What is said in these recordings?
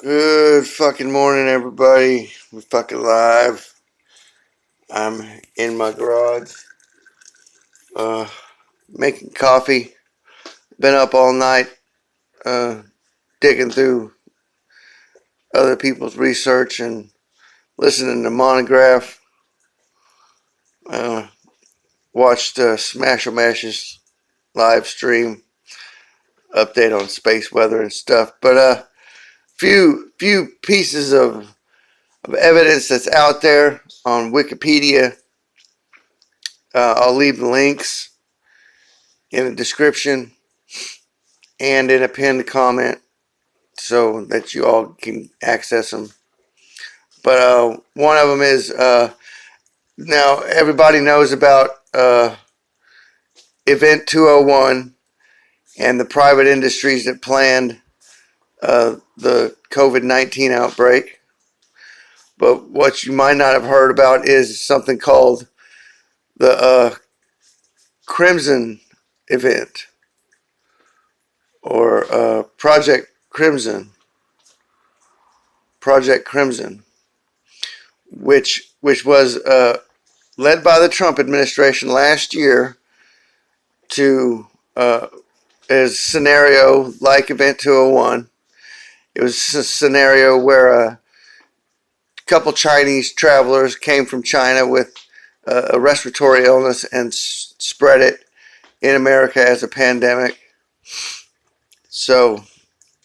Good fucking morning, everybody. We're fucking live. I'm in my garage, uh, making coffee. Been up all night, digging through other people's research and listening to Montagraph. Uh, watched Smash Mash's live stream update on space weather and stuff. But few pieces of evidence that's out there on Wikipedia. I'll leave the links in the description and in a pinned comment so that you all can access them. But one of them is now everybody knows about Event 201 and the private industries that planned the COVID-19 outbreak. But what you might not have heard about is something called the Crimson event, or Project Crimson, which was led by the Trump administration last year to as scenario like Event 201. It was a scenario where a couple Chinese travelers came from China with a respiratory illness and spread it in America as a pandemic. So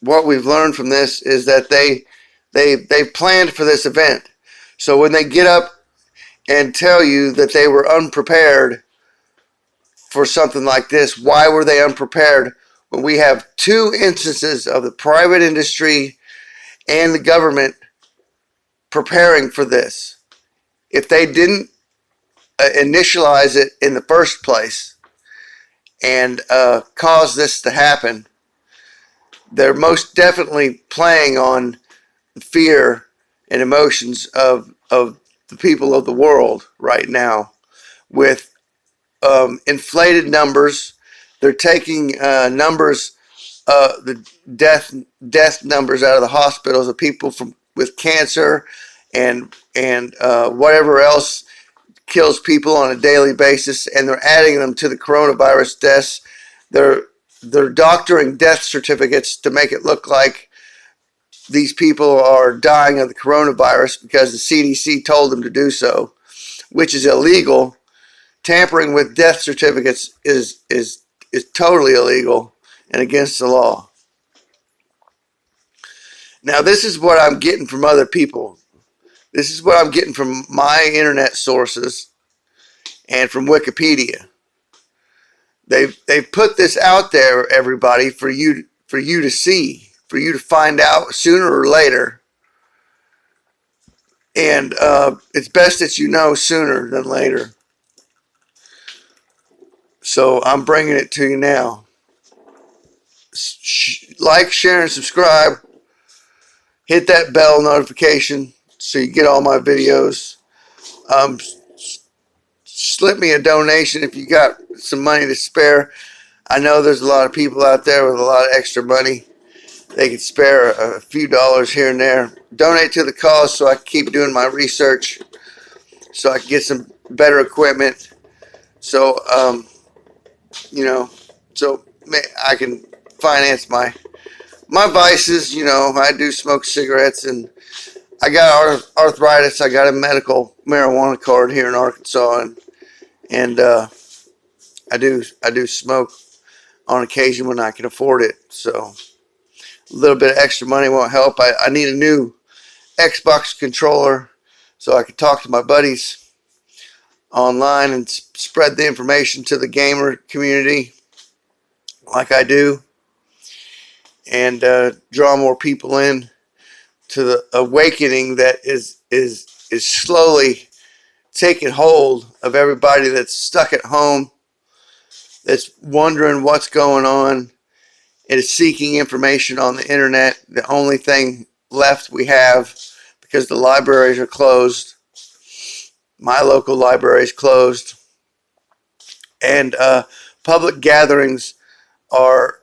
what we've learned from this is that they planned for this event. So when they get up and tell you that they were unprepared for something like this, why were they unprepared when we have two instances of the private industry and the government preparing for this? If they didn't initialize it in the first place and cause this to happen, they're most definitely playing on the fear and emotions of the people of the world right now with inflated numbers. They're taking numbers, the death numbers out of the hospitals of people with cancer and whatever else kills people on a daily basis, and they're adding them to the coronavirus deaths. They're doctoring death certificates to make it look like these people are dying of the coronavirus because the CDC told them to do so, which is illegal. Tampering with death certificates is totally illegal and against the law. Now, this is what I'm getting from other people. This is what I'm getting from my internet sources and from Wikipedia. They've put this out there, everybody, for you to see, for you to find out sooner or later. And it's best that you know sooner than later. So I'm bringing it to you now. Like, share, and subscribe. Hit that bell notification so you get all my videos. Slip me a donation if you got some money to spare. I know there's a lot of people out there with a lot of extra money. They could spare a few dollars here and there. Donate to the cause so I can keep doing my research, so I can get some better equipment. So, so I can finance my vices. I do smoke cigarettes, and I got arthritis. I got a medical marijuana card here in Arkansas, and I do smoke on occasion when I can afford it. So a little bit of extra money won't help. I need a new Xbox controller so I can talk to my buddies online and spread the information to the gamer community like I do, and draw more people in to the awakening that is slowly taking hold of everybody that's stuck at home, that's wondering what's going on, and is seeking information on the internet. The only thing left we have, because the libraries are closed. My local library is closed, and public gatherings are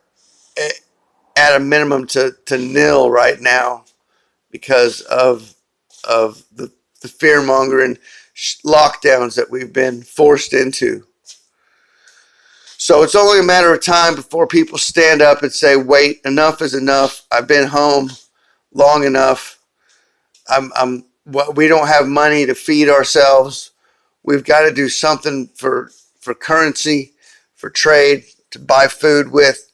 at a minimum to nil right now. because of the fear mongering lockdowns that we've been forced into. So it's only a matter of time before people stand up and say, wait, enough is enough. I've been home long enough. We don't have money to feed ourselves. We've got to do something for currency, for trade, to buy food with.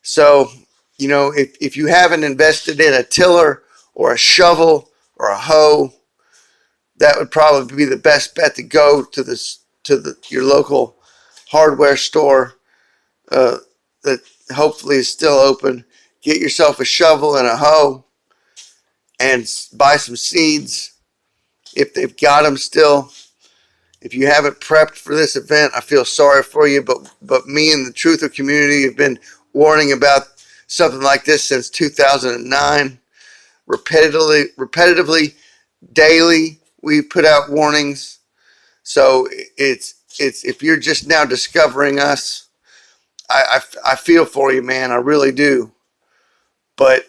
So, you know, if you haven't invested in a tiller or a shovel or a hoe, that would probably be the best bet to go to your local hardware store that hopefully is still open. Get yourself a shovel and a hoe and buy some seeds if they've got them still. If you haven't prepped for this event, I feel sorry for you, but me and the Truther community have been warning about something like this since 2009. Repetitively, daily, we put out warnings. So it's if you're just now discovering us, I feel for you, man. I really do. But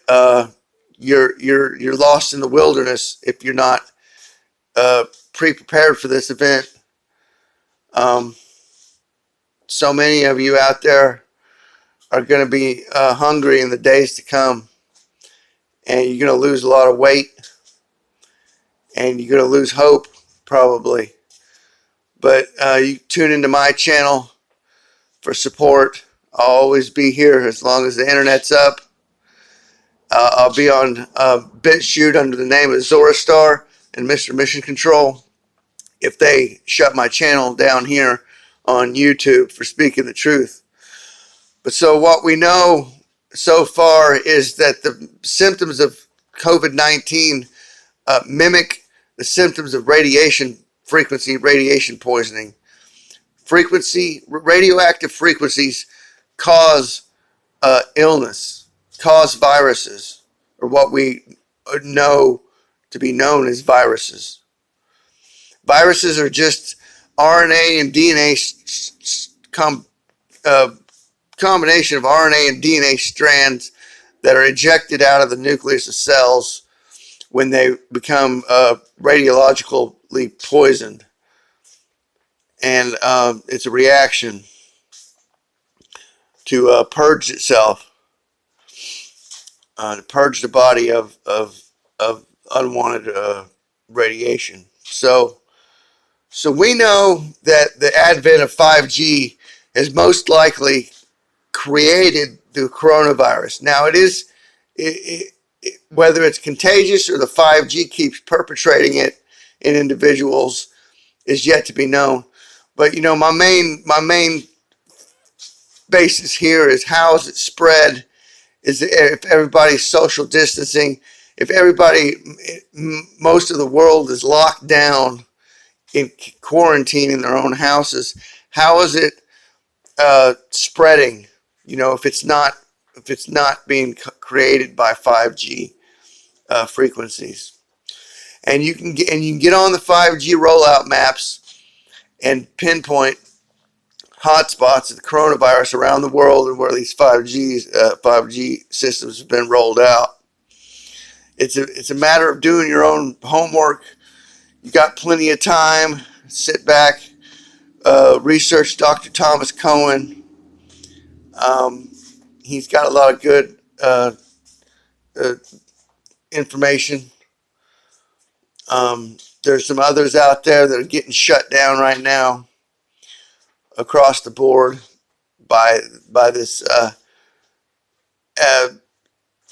you're lost in the wilderness if you're not pre-prepared for this event. So many of you out there are going to be hungry in the days to come, and you're going to lose a lot of weight, and you're going to lose hope probably. But you tune into my channel for support. I'll always be here as long as the internet's up. I'll be on BitChute under the name of Zoristar and Mr. Mission Control if they shut my channel down here on YouTube for speaking the truth. But so what we know so far is that the symptoms of COVID-19 mimic the symptoms of radiation poisoning. Radioactive frequencies cause illness, cause viruses, or what we know to be known as viruses. Viruses are just RNA and DNA combination of RNA and DNA strands that are ejected out of the nucleus of cells when they become radiologically poisoned. And it's a reaction to purge itself, to purge the body of unwanted radiation. So we know that the advent of 5G has most likely created the coronavirus. Now whether it's contagious or the 5G keeps perpetrating it in individuals is yet to be known. But you know, my main basis here is how is it spread? Is if everybody's social distancing, if most of the world is locked down in quarantine in their own houses, how is it spreading? You know, if it's not being created by 5G frequencies, and you can get on the 5G rollout maps and pinpoint hotspots of the coronavirus around the world and where these 5G systems have been rolled out. It's a matter of doing your own homework. You got plenty of time. Sit back, research Dr. Thomas Cohen. He's got a lot of good information. There's some others out there that are getting shut down right now across the board by this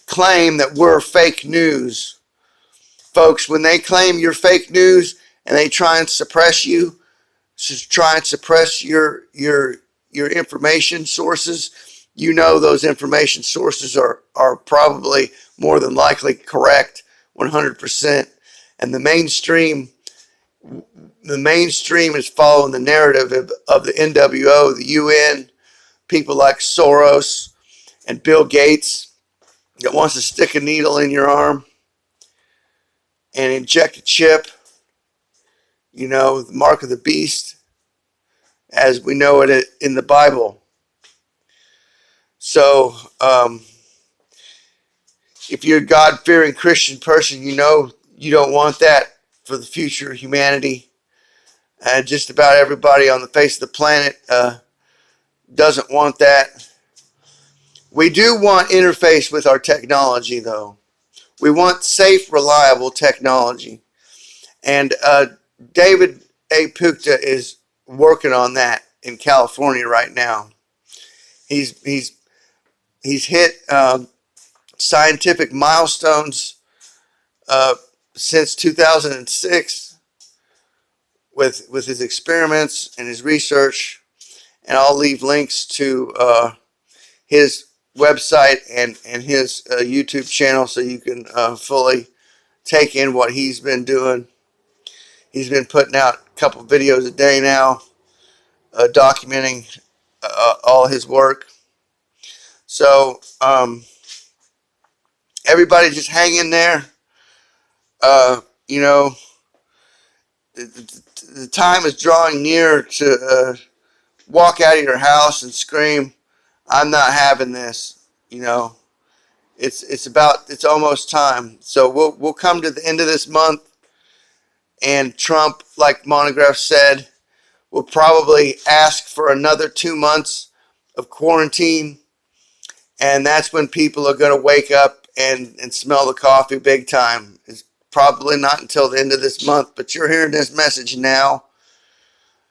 claim that we're fake news. Folks, when they claim you're fake news and they try and suppress you, try and suppress your information sources, you know those information sources are probably more than likely correct 100%. And the mainstream is following the narrative of the NWO, the UN, people like Soros and Bill Gates that wants to stick a needle in your arm and inject a chip, you know, the mark of the beast, as we know it in the Bible. So, if you're a God-fearing Christian person, you know you don't want that for the future of humanity. And just about everybody on the face of the planet doesn't want that. We do want interface with our technology, though. We want safe, reliable technology. And David A. Puchta is working on that in California right now. He's hit scientific milestones since 2006 with his experiments and his research. And I'll leave links to his website and his YouTube channel so you can fully take in what he's been doing. He's been putting out a couple videos a day now, documenting all his work. So everybody just hang in there. You know, the time is drawing near to walk out of your house and scream, "I'm not having this." You know, it's almost time. So we'll come to the end of this month, and Trump, like Montagraph said, will probably ask for another 2 months of quarantine, and that's when people are going to wake up and smell the coffee big time. It's probably not until the end of this month, but you're hearing this message now,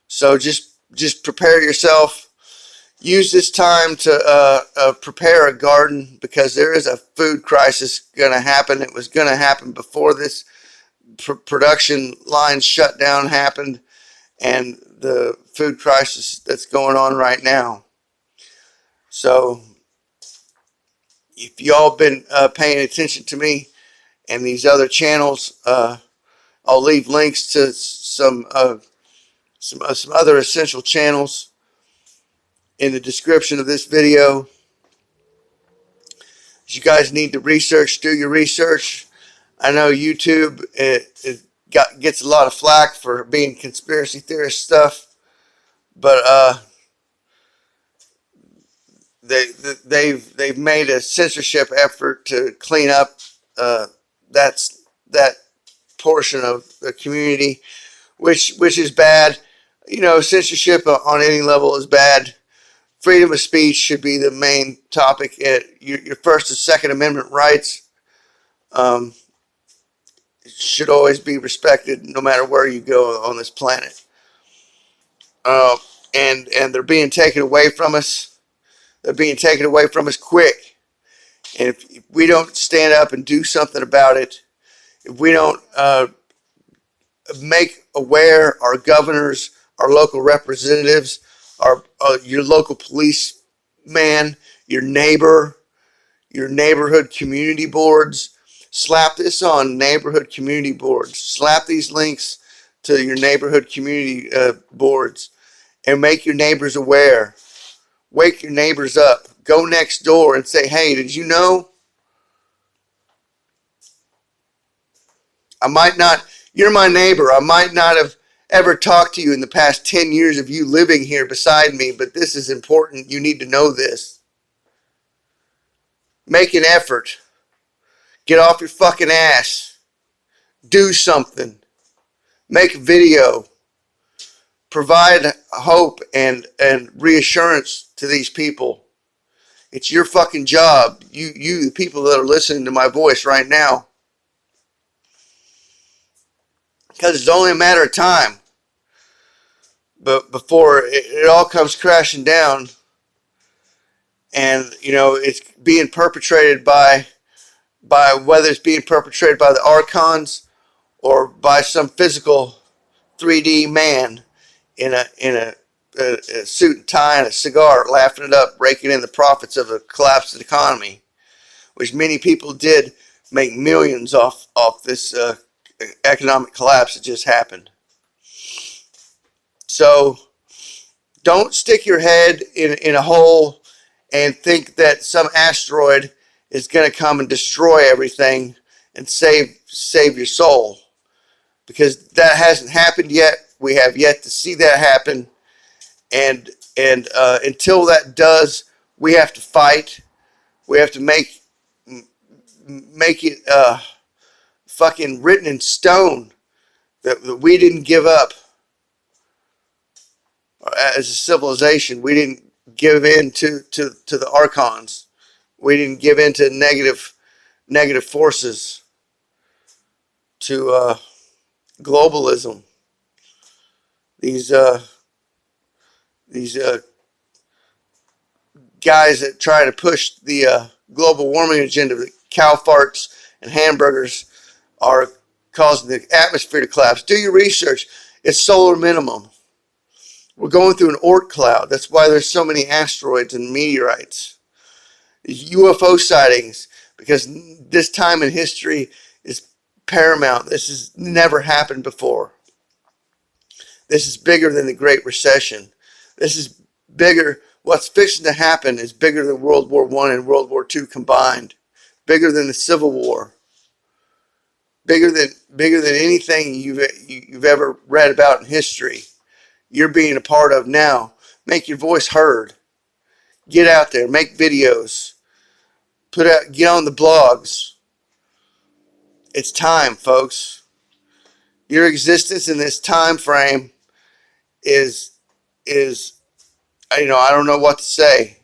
so just prepare yourself. Use this time to prepare a garden, because there is a food crisis going to happen. It was going to happen before this production line shutdown happened, and the food crisis that's going on right now. So if y'all been paying attention to me and these other channels, I'll leave links to some other essential channels in the description of this video. You guys need to research, do your research. I know YouTube gets a lot of flack for being conspiracy theorist stuff, but they've made a censorship effort to clean up that portion of the community, which is bad. You know, censorship on any level is bad. Freedom of speech should be the main topic. Your First and Second Amendment rights should always be respected, no matter where you go on this planet. And they're being taken away from us. They're being taken away from us quick. And if we don't stand up and do something about it, if we don't make aware our governors, our local representatives, your local policeman, your neighbor, your neighborhood community boards, slap this on neighborhood community boards. Slap these links to your neighborhood community boards, and make your neighbors aware. Wake your neighbors up. Go next door and say, "Hey, did you know? You're my neighbor. I might not have ever talked to you in the past 10 years of you living here beside me, but this is important. You need to know this." Make an effort. Get off your fucking ass. Do something. Make a video. Provide hope and reassurance to these people. It's your fucking job. You, the people that are listening to my voice right now. Because it's only a matter of time. But before it all comes crashing down, and you know it's being perpetrated by whether it's being perpetrated by the archons or by some physical 3D man in a suit and tie and a cigar, laughing it up, raking in the profits of a collapsed economy, which many people did make millions off this economic collapse that just happened. So don't stick your head in a hole and think that some asteroid is going to come and destroy everything and save your soul, because that hasn't happened yet. We have yet to see that happen, and until that does, we have to fight. We have to make make it fucking written in stone that we didn't give up as a civilization. We didn't give in to the archons. We didn't give in to negative forces, to globalism. These guys that try to push the global warming agenda, the cow farts and hamburgers, are causing the atmosphere to collapse. Do your research. It's solar minimum. We're going through an Oort cloud. That's why there's so many asteroids and meteorites. UFO sightings, because this time in history is paramount. This has never happened before. This is bigger than the Great Recession. This is bigger. What's fixing to happen is bigger than World War I and World War II combined. Bigger than the Civil War. Bigger than anything you've ever read about in history. You're being a part of now. Make your voice heard. Get out there. Make videos. Get on the blogs. It's time, folks. Your existence in this time frame is I don't know what to say.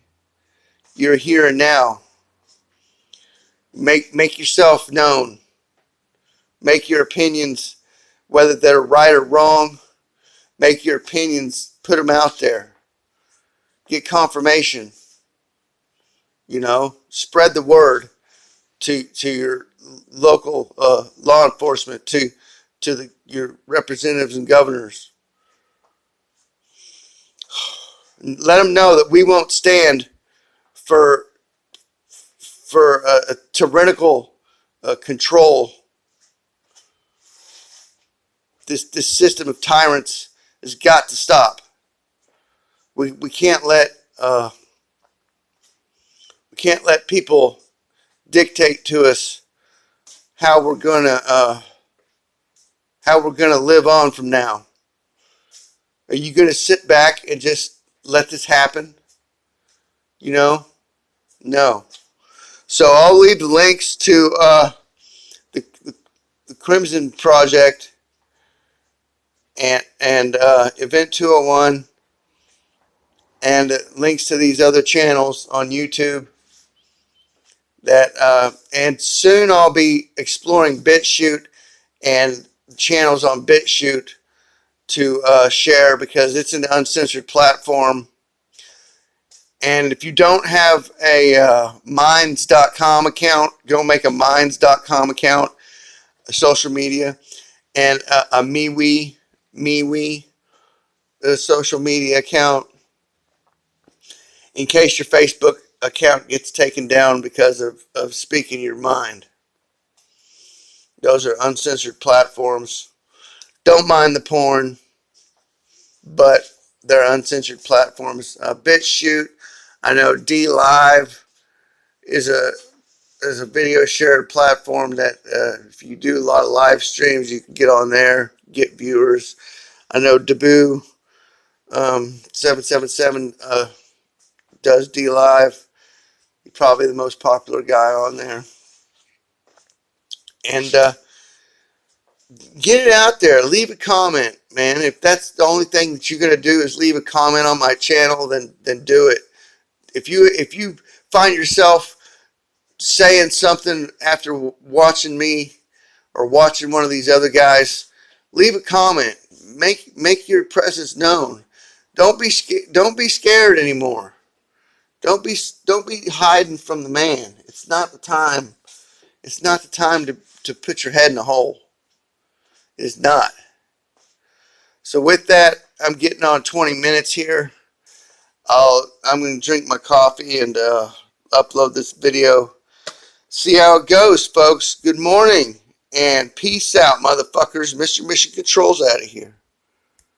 You're here and now. Make yourself known. Make your opinions, whether they're right or wrong, make your opinions, put them out there. Get confirmation. Spread the word to your local law enforcement, to your representatives and governors. Let them know that we won't stand for a tyrannical control. This system of tyrants has got to stop. We can't let people dictate to us how we're gonna live on from now. Are you gonna sit back and just let this happen? No. So I'll leave the links to the Crimson Project and Event 201 and links to these other channels on YouTube. And soon I'll be exploring BitChute and channels on BitChute to share, because it's an uncensored platform. And if you don't have a minds.com account, go make a minds.com account, a social media, and a MeWe social media account, in case your Facebook account gets taken down because of speaking your mind. Those are uncensored platforms. Don't mind the porn, but they're uncensored platforms. BitChute, I know DLive is a video shared platform that if you do a lot of live streams, you can get on there, get viewers. I know Dabu 777 does DLive. He's probably the most popular guy on there. And get it out there. Leave a comment, man. If that's the only thing that you're going to do is leave a comment on my channel, then do it. If you find yourself saying something after watching me or watching one of these other guys, leave a comment. Make your presence known. Don't be scared anymore. Don't be hiding from the man. It's not the time. It's not the time to put your head in a hole. It is not. So with that, I'm getting on 20 minutes here. I'm going to drink my coffee and upload this video. See how it goes, folks. Good morning and peace out, motherfuckers. Mr. Mission Control's out of here.